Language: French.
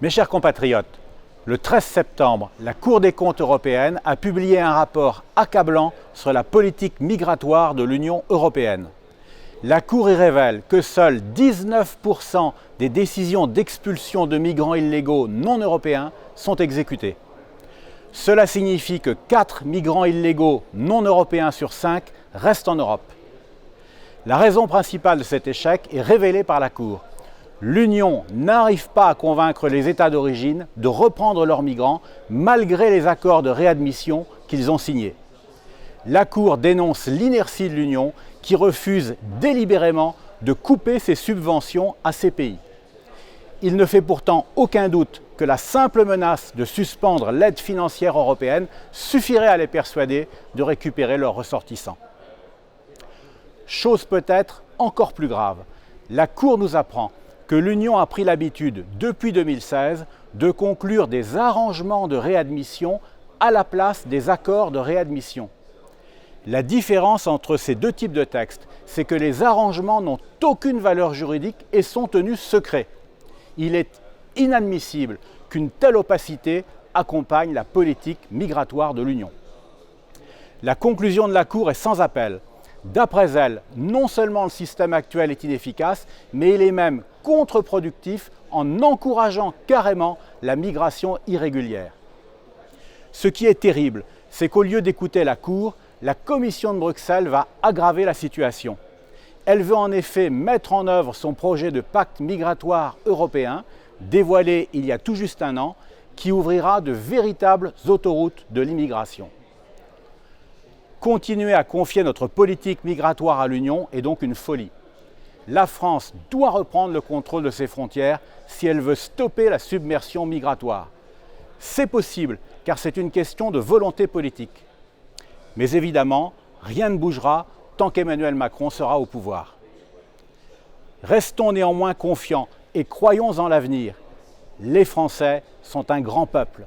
Mes chers compatriotes, le 13 septembre, la Cour des comptes européenne a publié un rapport accablant sur la politique migratoire de l'Union européenne. La Cour y révèle que seuls 19% des décisions d'expulsion de migrants illégaux non européens sont exécutées. Cela signifie que 4 migrants illégaux non européens sur 5 restent en Europe. La raison principale de cet échec est révélée par la Cour. L'Union n'arrive pas à convaincre les États d'origine de reprendre leurs migrants malgré les accords de réadmission qu'ils ont signés. La Cour dénonce l'inertie de l'Union qui refuse délibérément de couper ses subventions à ces pays. Il ne fait pourtant aucun doute que la simple menace de suspendre l'aide financière européenne suffirait à les persuader de récupérer leurs ressortissants. Chose peut-être encore plus grave, la Cour nous apprend que l'Union a pris l'habitude, depuis 2016, de conclure des arrangements de réadmission à la place des accords de réadmission. La différence entre ces deux types de textes, c'est que les arrangements n'ont aucune valeur juridique et sont tenus secrets. Il est inadmissible qu'une telle opacité accompagne la politique migratoire de l'Union. La conclusion de la Cour est sans appel. D'après elle, non seulement le système actuel est inefficace, mais il est même contre-productif en encourageant carrément la migration irrégulière. Ce qui est terrible, c'est qu'au lieu d'écouter la Cour, la Commission de Bruxelles va aggraver la situation. Elle veut en effet mettre en œuvre son projet de pacte migratoire européen, dévoilé il y a tout juste un an, qui ouvrira de véritables autoroutes de l'immigration. Continuer à confier notre politique migratoire à l'Union est donc une folie. La France doit reprendre le contrôle de ses frontières si elle veut stopper la submersion migratoire. C'est possible car c'est une question de volonté politique. Mais évidemment, rien ne bougera tant qu'Emmanuel Macron sera au pouvoir. Restons néanmoins confiants et croyons en l'avenir. Les Français sont un grand peuple.